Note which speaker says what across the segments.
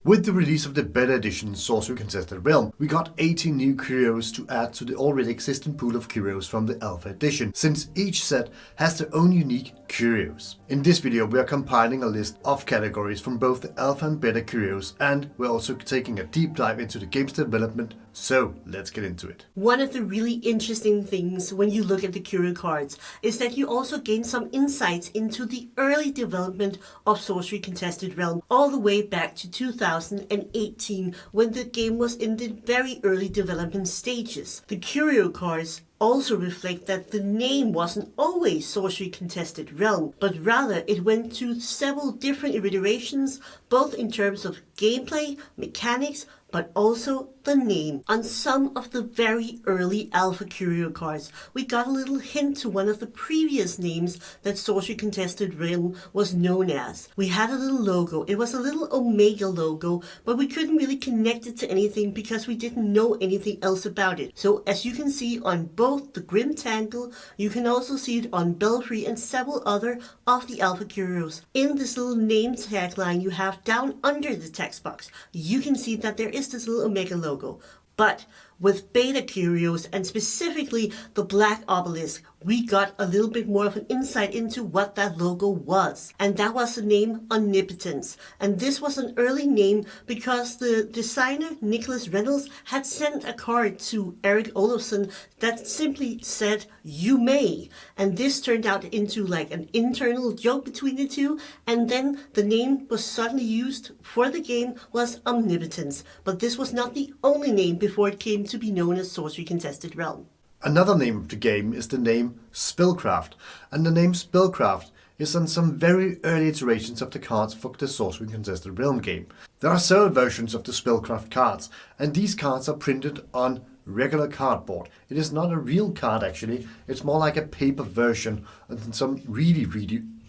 Speaker 1: With the release of the beta edition Sorcery Contested Realm, we got 18 new Curios to add to the already existing pool of Curios from the Alpha edition, since each set has their own unique Curios. In this video we are compiling a list of categories from both the Alpha and Beta Curios, and we're also taking a deep dive into the game's development, so let's get into it.
Speaker 2: One of the really interesting things when you look at the Curio cards is that you also gain some insights into the early development of Sorcery Contested Realm, all the way back to 2018 when the game was in the very early development stages. The Curio cards also reflect that the name wasn't always Sorcery Contested Realm, but rather it went to several different iterations, both in terms of gameplay, mechanics, but also the name. On some of the very early Alpha Curio cards, we got a little hint to one of the previous names that Sorcery Contested Realm was known as. We had a little logo. It was a little Omega logo, but we couldn't really connect it to anything because we didn't know anything else about it. So as you can see on both the Grim Tangle, you can also see it on Belfry and several other of the Alpha Curios. In this little name tagline you have down under the text box, you can see that there is this little Omega logo. But with Beta Curios, and specifically the Black Obelisk, we got a little bit more of an insight into what that logo was. And that was the name Omnipotence. And this was an early name because the designer, Nicholas Reynolds, had sent a card to Eric Olofsson that simply said, "You may." And this turned out into like an internal joke between the two. And then the name was suddenly used for the game was Omnipotence. But this was not the only name before it came to be known as Sorcery Contested Realm.
Speaker 1: Another name of the game is the name Spellcraft, and the name Spellcraft is on some very early iterations of the cards for the Sorcery Contested Realm game. There are several versions of the Spellcraft cards, and these cards are printed on regular cardboard. It is not a real card actually, it's more like a paper version and some really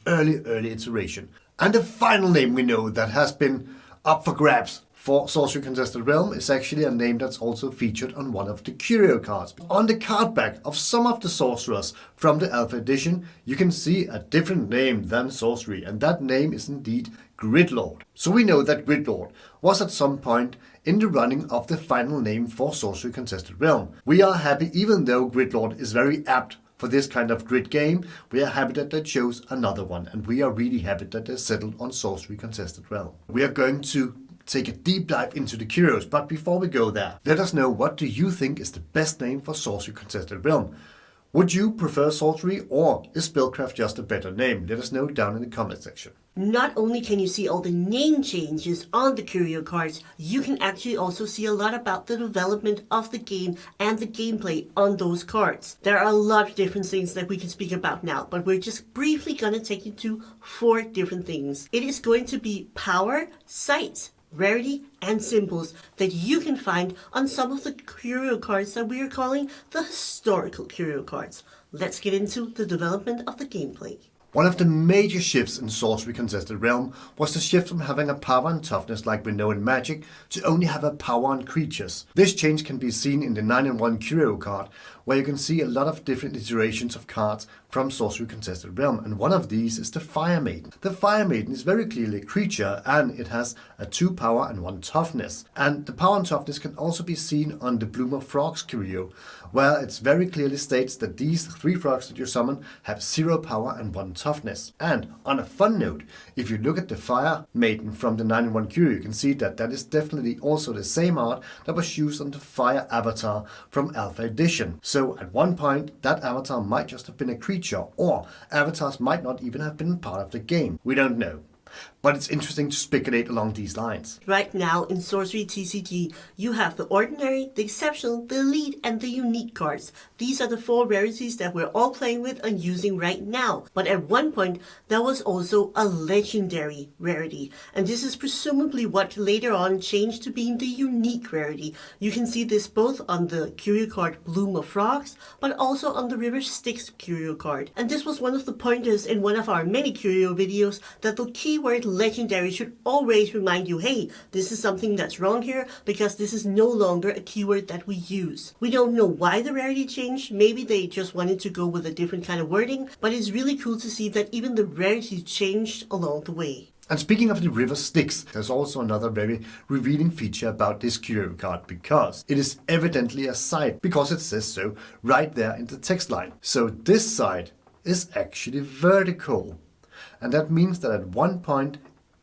Speaker 1: early iteration. And the final name we know that has been up for grabs for Sorcery Contested Realm is actually a name that's also featured on one of the Curio cards. On the card back of some of the sorcerers from the Alpha edition, you can see a different name than Sorcery, and that name is indeed Gridlord. So we know that Gridlord was at some point in the running of the final name for Sorcery Contested Realm. We are happy, even though Gridlord is very apt for this kind of grid game, we are happy that they chose another one, and we are really happy that they settled on Sorcery Contested Realm. We are going to take a deep dive into the Curios, but before we go there, let us know, what do you think is the best name for Sorcery Contested Realm? Would you prefer Sorcery, or is Spellcraft just a better name? Let us know down in the comment section.
Speaker 2: Not only can you see all the name changes on the Curio cards, you can actually also see a lot about the development of the game and the gameplay on those cards. There are a lot of different things that we can speak about now, but we're just briefly going to take you to 4 different things. It is going to be power, sight, rarity, and symbols that you can find on some of the Curio cards that we are calling the historical Curio cards. Let's get into the development of the gameplay.
Speaker 1: One of the major shifts in Sorcery Contested Realm was the shift from having a power and toughness like we know in Magic to only have a power on creatures. This change can be seen in the 9-in-1 Curio card, where you can see a lot of different iterations of cards from Sorcery Contested Realm, and one of these is the Fire Maiden. The Fire Maiden is very clearly a creature, and it has a 2 power and 1 toughness. And the power and toughness can also be seen on the Bloom of Frogs Curio, where it very clearly states that these 3 frogs that you summon have 0 power and 1 toughness. And on a fun note, if you look at the Fire Maiden from the 9-in-1 Curio, you can see that that is definitely also the same art that was used on the Fire Avatar from Alpha Edition. So at one point, that avatar might just have been a creature, or avatars might not even have been part of the game. We don't know. But it's interesting to speculate along these lines.
Speaker 2: Right now in Sorcery TCG, you have the Ordinary, the Exceptional, the Elite, and the Unique cards. These are the 4 rarities that we're all playing with and using right now. But at one point, there was also a Legendary rarity. And this is presumably what later on changed to being the Unique rarity. You can see this both on the Curio card Bloom of Frogs, but also on the River Styx Curio card. And this was one of the pointers in one of our many Curio videos, that the keyword Legendary should always remind you, hey, this is something that's wrong here, because this is no longer a keyword that we use. We don't know why the rarity changed. Maybe they just wanted to go with a different kind of wording, but it's really cool to see that even the rarity changed along the way.
Speaker 1: And speaking of the river Styx, there's also another very revealing feature about this Curio card, because it is evidently a side, because it says so right there in the text line. So this side is actually vertical. And that means that at one point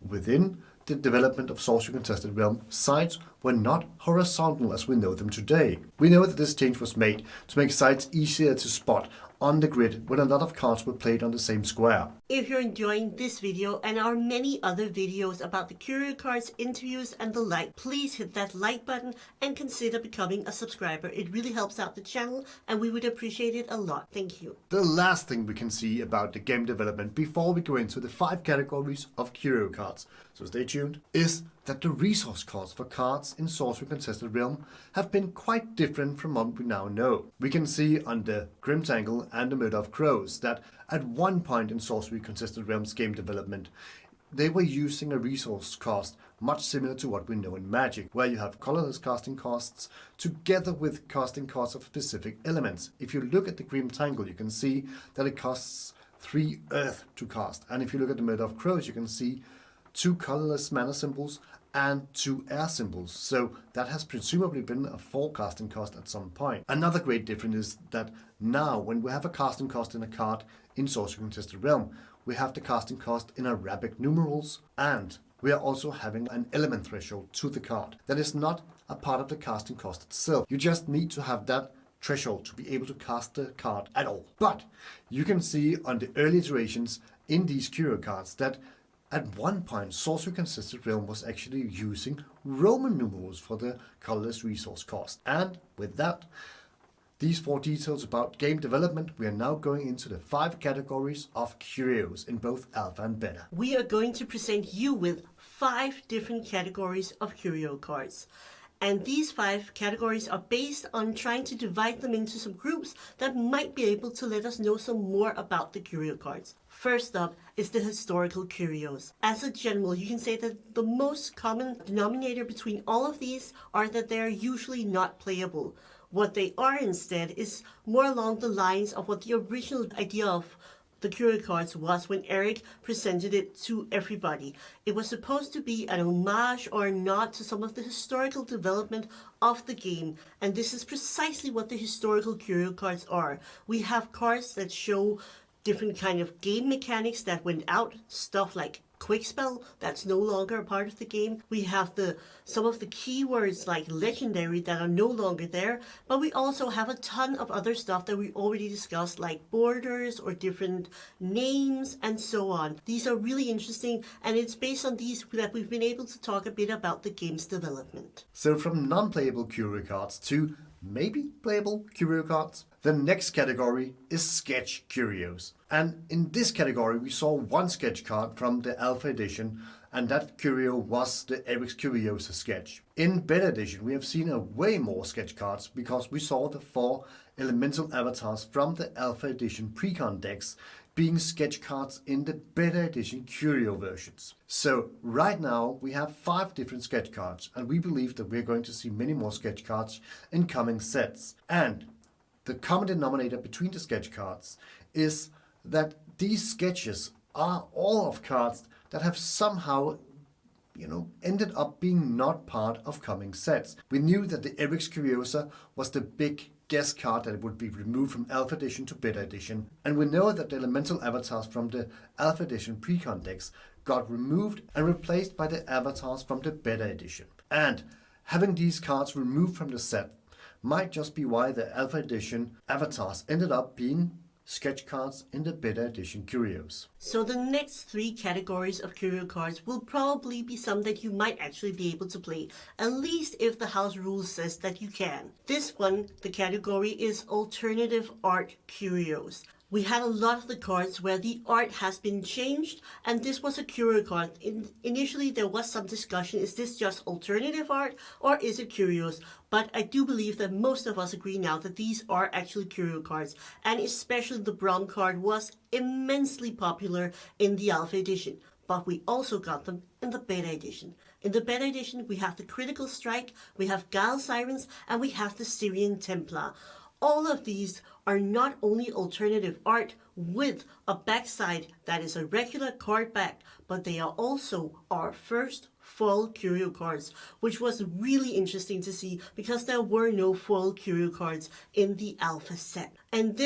Speaker 1: within the development of Sorcery Contested Realm, sides were not horizontal as we know them today. We know that this change was made to make sides easier to spot on the grid when a lot of cards were played on the same square.
Speaker 2: If you're enjoying this video and our many other videos about the Curio cards, interviews and the like, please hit that like button and consider becoming a subscriber. It really helps out the channel and we would appreciate it a lot. Thank you.
Speaker 1: The last thing we can see about the game development before we go into the 5 categories of Curio cards, so stay tuned, is that the resource costs for cards in Sorcery Contested Realm have been quite different from what we now know. We can see on the Grimtangle and the Murder of Crows that at one point in Sorcery Contested Realm's game development, they were using a resource cost much similar to what we know in Magic, where you have colorless casting costs together with casting costs of specific elements. If you look at the Grimtangle, you can see that it costs 3 earth to cast. And if you look at the Murder of Crows, you can see 2 colorless mana symbols and 2 air symbols. So that has presumably been a 4 casting cost at some point. Another great difference is that now when we have a casting cost in a card in Sorcery Contested Realm, we have the casting cost in Arabic numerals, and we are also having an element threshold to the card. That is not a part of the casting cost itself. You just need to have that threshold to be able to cast the card at all. But you can see on the early iterations in these Curio cards that at one point, Sorcery Contested Realm was actually using Roman numerals for the colorless resource cost. And with that, these 4 details about game development, we are now going into the 5 categories of Curios in both Alpha and Beta.
Speaker 2: We are going to present you with 5 different categories of Curio cards. And these 5 categories are based on trying to divide them into some groups that might be able to let us know some more about the Curio cards. First up is the historical Curios. As a general, you can say that the most common denominator between all of these are that they are usually not playable. What they are instead is more along the lines of what the original idea of the Curio cards was when Eric presented it to everybody. It was supposed to be an homage or a nod to some of the historical development of the game, and this is precisely what the historical Curio cards are. We have cards that show different kind of game mechanics that went out, stuff like quick spell that's no longer a part of the game. We have some of the keywords like legendary that are no longer there, but we also have a ton of other stuff that we already discussed, like borders or different names and so on. These are really interesting, and it's based on these that we've been able to talk a bit about the game's development.
Speaker 1: So from non-playable Curio cards to maybe playable Curio cards, the next category is Sketch Curios. And in this category we saw 1 sketch card from the Alpha Edition, and that Curio was the Eric's Curiosa sketch. In Beta Edition we have seen a way more sketch cards because we saw the 4 elemental avatars from the Alpha Edition Precon decks being sketch cards in the Beta Edition Curio versions. So right now we have 5 different sketch cards, and we believe that we're going to see many more sketch cards in coming sets. And the common denominator between the sketch cards is that these sketches are all of cards that have somehow ended up being not part of coming sets. We knew that the Eric's Curiosa was the big guess card that would be removed from Alpha Edition to Beta Edition, and we know that the elemental avatars from the Alpha Edition Precon decks got removed and replaced by the avatars from the Beta Edition. And having these cards removed from the set might just be why the Alpha Edition avatars ended up being sketch cards in the Beta Edition Curios.
Speaker 2: So the next 3 categories of Curio cards will probably be some that you might actually be able to play, at least if the house rules says that you can. This one, the category is Alternative Art Curios. We had a lot of the cards where the art has been changed, and this was a Curio card. Initially there was some discussion, is this just alternative art or is it Curios? But I do believe that most of us agree now that these are actually Curio cards, and especially the Brom card was immensely popular in the Alpha Edition. But we also got them in the Beta Edition. In the Beta Edition we have the Critical Strike, we have Gale Sirens, and we have the Syrian Templar. All of these are not only alternative art with a backside that is a regular card back, but they are also our first foil Curio cards, which was really interesting to see because there were no foil Curio cards in the alpha set. And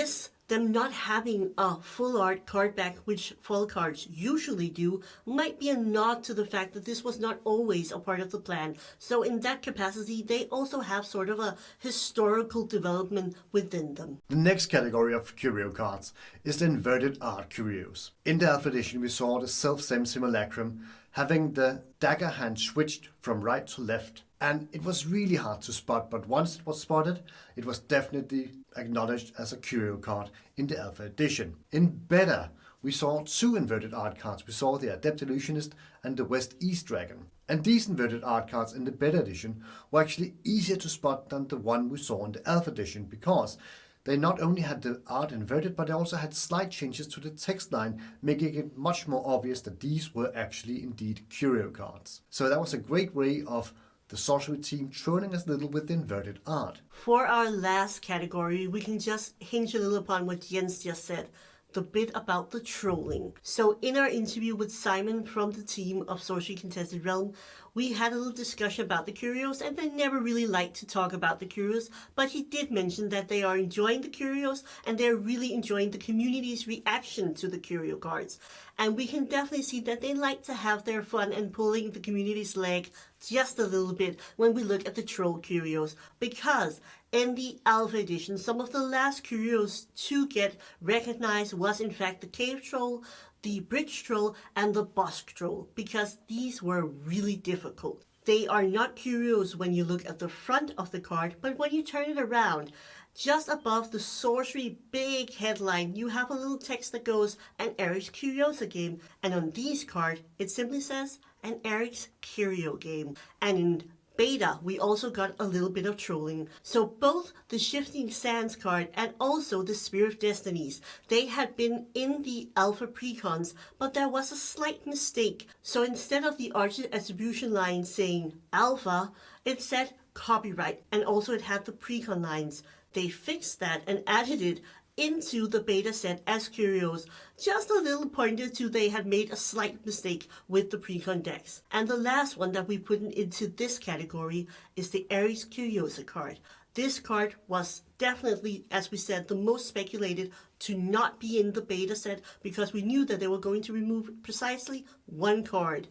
Speaker 2: them not having a full art card back, which foil cards usually do, might be a nod to the fact that this was not always a part of the plan. So in that capacity, they also have sort of a historical development within them.
Speaker 1: The next category of Curio cards is the inverted art Curios. In the Alpha Edition, we saw the self-same simulacrum having the dagger hand switched from right to left. And it was really hard to spot, but once it was spotted, it was definitely acknowledged as a Curio card in the Alpha Edition. In Beta, we saw two inverted art cards. We saw the Adept Illusionist and the West-East Dragon. And these inverted art cards in the Beta Edition were actually easier to spot than the one we saw in the Alpha Edition because they not only had the art inverted, but they also had slight changes to the text line, making it much more obvious that these were actually indeed Curio cards. So that was a great way of the sorcery team trolling us a little with the inverted art.
Speaker 2: For our last category, we can just hinge a little upon what Jens just said, the bit about the trolling. So in our interview with Simon from the team of Sorcery Contested Realm, we had a little discussion about the Curios, and they never really like to talk about the Curios, but he did mention that they are enjoying the Curios and they're really enjoying the community's reaction to the Curio cards. And we can definitely see that they like to have their fun and pulling the community's leg just a little bit when we look at the troll Curios, because in the Alpha Edition, some of the last Curios to get recognized was in fact the Cave Troll, the Bridge Troll, and the Bosque Troll, because these were really difficult. They are not Curios when you look at the front of the card, but when you turn it around, just above the sorcery big headline, you have a little text that goes, "An Eric's Curiosa game." And on these cards, it simply says, "An Eric's Curio game." And in Beta, we also got a little bit of trolling. So both the Shifting Sands card and also the Spirit of Destinies, they had been in the Alpha Precons, but there was a slight mistake. So instead of the Archer attribution line saying Alpha, it said copyright, and also it had the Precon lines. They fixed that and added it into the beta set as Curios, just a little pointer to they had made a slight mistake with the precon decks. And the last one that we put into this category is the Ares Curiosa card. This card was definitely, as we said, the most speculated to not be in the beta set because we knew that they were going to remove precisely one card.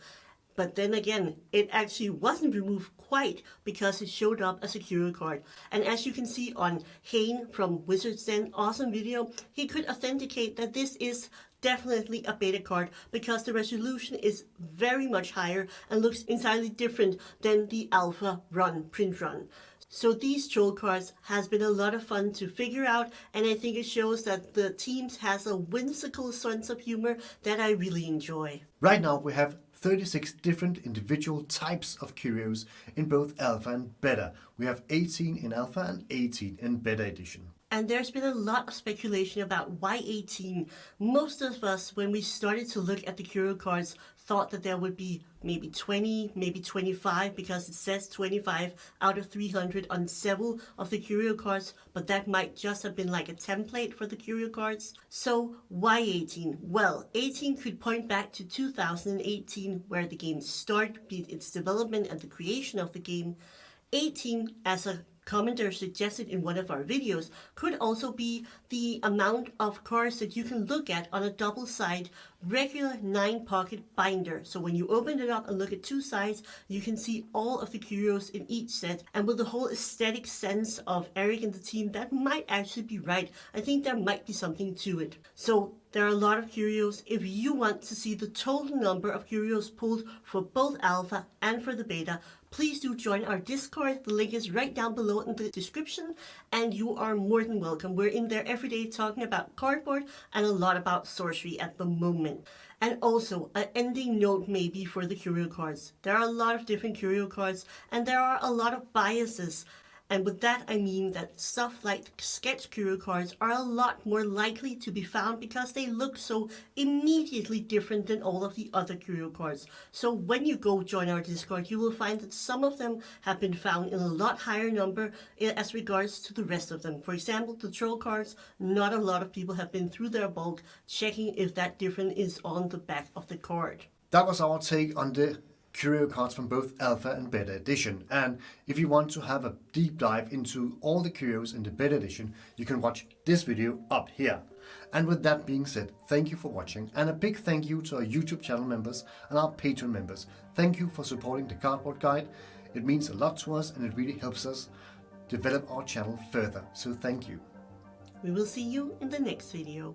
Speaker 2: But then again, it actually wasn't removed quite because it showed up as a Curio card. And as you can see on Hane from Wizard's Den, awesome video, he could authenticate that this is definitely a beta card because the resolution is very much higher and looks entirely different than the alpha print run. So these troll cards has been a lot of fun to figure out, and I think it shows that the teams has a whimsical sense of humor that I really enjoy.
Speaker 1: Right now we have 36 different individual types of Curios in both Alpha and Beta. We have 18 in Alpha and 18 in Beta Edition.
Speaker 2: And there's been a lot of speculation about why 18. Most of us, when we started to look at the Curio cards, thought that there would be maybe 20, maybe 25, because it says 25 out of 300 on several of the Curio cards, but that might just have been like a template for the Curio cards. So why 18? Well, 18 could point back to 2018, where the game started its development and the creation of the game. 18, as a commenter suggested in one of our videos, could also be the amount of cards that you can look at on a double side regular 9-pocket binder. So when you open it up and look at two sides, you can see all of the Curios in each set. And with the whole aesthetic sense of Eric and the team, that might actually be right. I think there might be something to it. So there are a lot of Curios. If you want to see the total number of Curios pulled for both Alpha and for the Beta, please do join our Discord. The link is right down below in the description, and you are more than welcome. We're in there every day talking about cardboard and a lot about sorcery at the moment. And also, an ending note maybe for the Curio cards. There are a lot of different Curio cards, and there are a lot of biases. And with that, I mean that stuff like sketch Curio cards are a lot more likely to be found because they look so immediately different than all of the other Curio cards. So when you go join our Discord, you will find that some of them have been found in a lot higher number as regards to the rest of them. For example, the troll cards, not a lot of people have been through their bulk checking if that difference is on the back of the card.
Speaker 1: That was our take on the Curio cards from both Alpha and Beta Edition, and if you want to have a deep dive into all the Curios in the Beta Edition, you can watch this video up here. And with that being said, thank you for watching, and a big thank you to our YouTube channel members and our Patreon members. Thank you for supporting the Cardboard Guide. It means a lot to us and it really helps us develop our channel further, so thank you.
Speaker 2: We will see you in the next video.